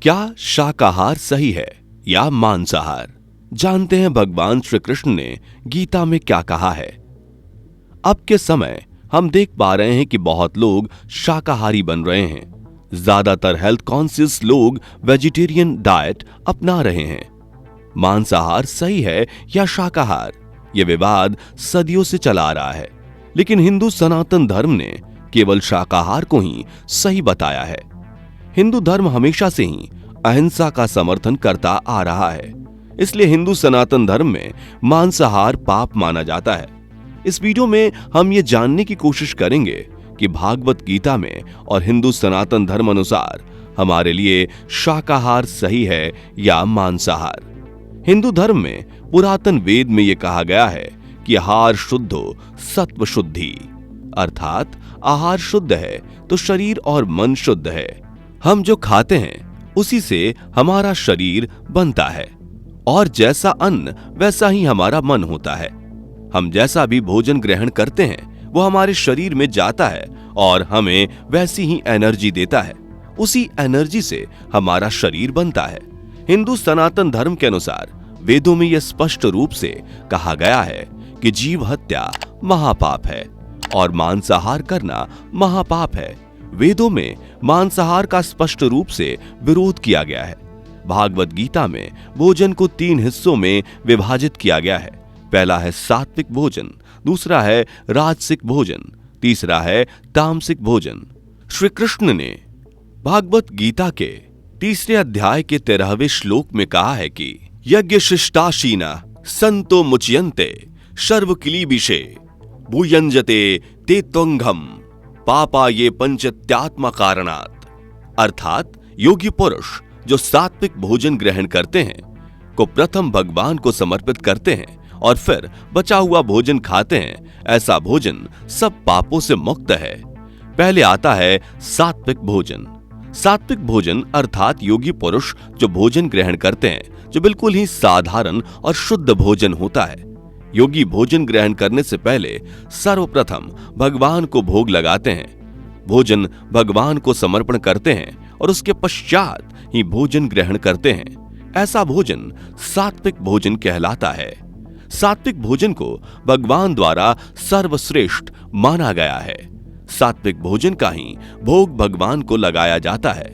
क्या शाकाहार सही है या मांसाहार? जानते हैं भगवान श्री कृष्ण ने गीता में क्या कहा है। अब के समय हम देख पा रहे हैं कि बहुत लोग शाकाहारी बन रहे हैं। ज्यादातर हेल्थ कॉन्शियस लोग वेजिटेरियन डाइट अपना रहे हैं। मांसाहार सही है या शाकाहार, यह विवाद सदियों से चला आ रहा है, लेकिन हिंदू सनातन धर्म ने केवल शाकाहार को ही सही बताया है। हिंदू धर्म हमेशा से ही अहिंसा का समर्थन करता आ रहा है, इसलिए हिंदू सनातन धर्म में मांसाहार पाप माना जाता है। इस वीडियो में हम ये जानने की कोशिश करेंगे कि भागवत गीता में और हिंदू सनातन धर्म अनुसार हमारे लिए शाकाहार सही है या मांसाहार। हिंदू धर्म में पुरातन वेद में यह कहा गया है कि आहार शुद्धो सत्व शुद्धि, अर्थात आहार शुद्ध है तो शरीर और मन शुद्ध है। हम जो खाते हैं उसी से हमारा शरीर बनता है और जैसा अन्न वैसा ही हमारा मन होता है। हम जैसा भी भोजन ग्रहण करते हैं वो हमारे शरीर में जाता है और हमें वैसी ही एनर्जी देता है। उसी एनर्जी से हमारा शरीर बनता है। हिंदू सनातन धर्म के अनुसार वेदों में यह स्पष्ट रूप से कहा गया है कि जीव हत्या महापाप है और मांसाहार करना महापाप है। वेदों में मांसाहार का स्पष्ट रूप से विरोध किया गया है। भागवत गीता में भोजन को 3 हिस्सों में विभाजित किया गया है। पहला है सात्विक भोजन, दूसरा है राजसिक भोजन, तीसरा है तामसिक भोजन। श्री कृष्ण ने भागवत गीता के 3 अध्याय के 13वें श्लोक में कहा है कि यज्ञ शिष्टाशीना संतो मुच्यन्ते शर्व किलीबिषे भूयंजते ते त्वंघम पापा ये पंचत्यात्मा कारणात्, अर्थात योगी पुरुष जो सात्विक भोजन ग्रहण करते हैं को प्रथम भगवान को समर्पित करते हैं और फिर बचा हुआ भोजन खाते हैं, ऐसा भोजन सब पापों से मुक्त है। पहले आता है सात्विक भोजन। सात्विक भोजन अर्थात योगी पुरुष जो भोजन ग्रहण करते हैं जो बिल्कुल ही साधारण और शुद्ध भोजन होता है। योगी भोजन ग्रहण करने से पहले सर्वप्रथम भगवान को भोग लगाते हैं, भोजन भगवान को समर्पण करते हैं और उसके पश्चात ही भोजन ग्रहण करते हैं। ऐसा भोजन सात्विक भोजन कहलाता है। सात्विक भोजन को भगवान द्वारा सर्वश्रेष्ठ माना गया है। सात्विक भोजन का ही भोग भगवान को लगाया जाता है।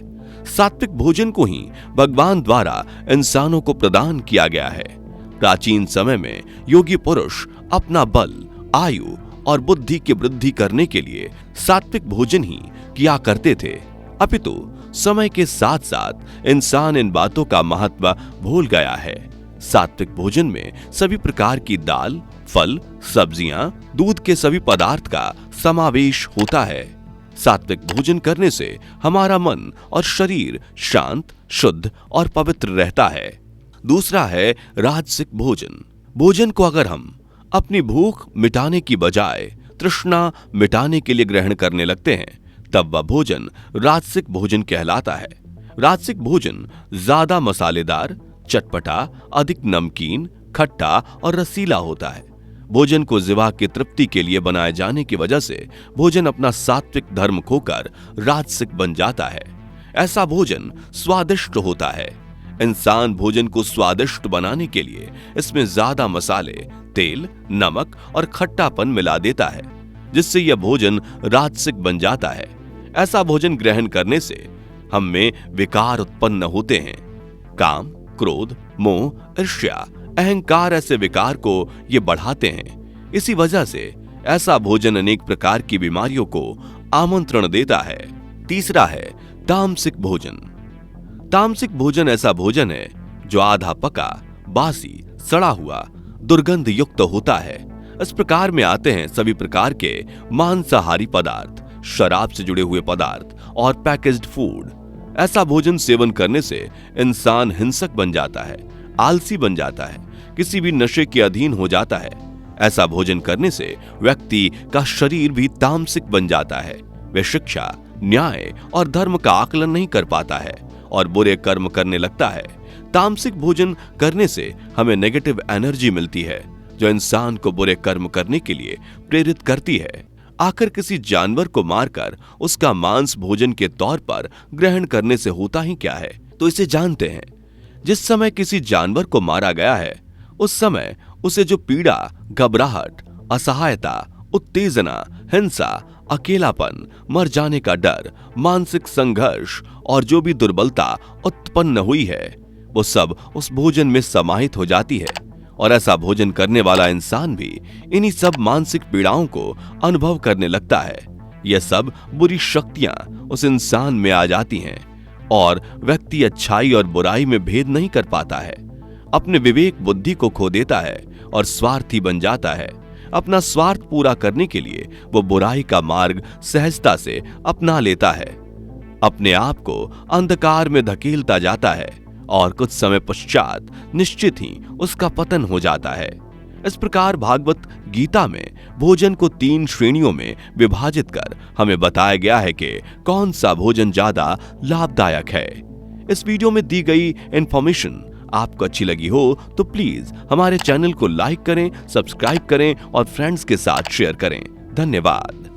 सात्विक भोजन को ही भगवान द्वारा इंसानों को प्रदान किया गया है। प्राचीन समय में योगी पुरुष अपना बल, आयु और बुद्धि की वृद्धि करने के लिए सात्विक भोजन ही किया करते थे। अपितु समय के साथ साथ इंसान इन बातों का महत्व भूल गया है। सात्विक भोजन में सभी प्रकार की दाल, फल, सब्जियां, दूध के सभी पदार्थ का समावेश होता है। सात्विक भोजन करने से हमारा मन और शरीर शांत, शुद्ध और पवित्र रहता है। दूसरा है राजसिक भोजन। भोजन को अगर हम अपनी भूख मिटाने की बजाय तृष्णा मिटाने के लिए ग्रहण करने लगते हैं तब वह भोजन राजसिक भोजन कहलाता है। राजसिक भोजन ज्यादा मसालेदार, चटपटा, अधिक नमकीन, खट्टा और रसीला होता है। भोजन को जिह्वा की तृप्ति के लिए बनाए जाने की वजह से भोजन अपना सात्विक धर्म खोकर राजसिक बन जाता है। ऐसा भोजन स्वादिष्ट होता है। इंसान भोजन को स्वादिष्ट बनाने के लिए इसमें ज्यादा मसाले, तेल, नमक और खट्टापन मिला देता है, जिससे यह भोजन राजसिक बन जाता है। ऐसा भोजन ग्रहण करने से हम में विकार उत्पन्न होते हैं। काम, क्रोध, मोह, ईर्ष्या, अहंकार ऐसे विकार को ये बढ़ाते हैं। इसी वजह से ऐसा भोजन अनेक प्रकार की बीमारियों को आमंत्रण देता है। तीसरा है तामसिक भोजन। तामसिक भोजन ऐसा भोजन है जो आधा पका, बासी, सड़ा हुआ, दुर्गंध युक्त होता है। इस प्रकार में आते हैं सभी प्रकार के मांसाहारी पदार्थ, शराब से जुड़े हुए पदार्थ और पैकेज्ड फूड। ऐसा भोजन सेवन करने से इंसान हिंसक बन जाता है, आलसी बन जाता है, किसी भी नशे के अधीन हो जाता है। ऐसा भोजन करने से व्यक्ति का शरीर भी तामसिक बन जाता है। वह शिक्षा, न्याय और धर्म का आकलन नहीं कर पाता है और बुरे कर्म करने लगता है। तामसिक भोजन करने से हमें नेगेटिव एनर्जी मिलती है जो इंसान को बुरे कर्म करने के लिए प्रेरित करती है। आखिर किसी जानवर को मारकर उसका मांस भोजन के तौर पर ग्रहण करने से होता ही क्या है? तो तो इसे जानते हैं। जिस समय किसी जानवर को मारा गया है उस समय उसे जो पीड़ा, घबराहट, असहायता, उत्तेजना, हिंसा, अकेलापन, मर जाने का डर, मानसिक संघर्ष और जो भी दुर्बलता उत्पन्न हुई है वो सब उस भोजन में समाहित हो जाती है। और ऐसा भोजन करने वाला इंसान भी इन्हीं सब मानसिक पीड़ाओं को अनुभव करने लगता है। यह सब बुरी शक्तियां उस इंसान में आ जाती हैं और व्यक्ति अच्छाई और बुराई में भेद नहीं कर पाता है, अपने विवेक बुद्धि को खो देता है और स्वार्थी बन जाता है। अपना स्वार्थ पूरा करने के लिए वो बुराई का मार्ग सहजता से अपना लेता है, अपने आप को अंधकार में धकेलता जाता है और कुछ समय पश्चात निश्चित ही उसका पतन हो जाता है। इस प्रकार भागवत गीता में भोजन को 3 श्रेणियों में विभाजित कर हमें बताया गया है कि कौन सा भोजन ज्यादा लाभदायक है। इस वीडियो में दी गई इंफॉर्मेशन आपको अच्छी लगी हो तो प्लीज हमारे चैनल को लाइक करें, सब्सक्राइब करें और फ्रेंड्स के साथ शेयर करें। धन्यवाद।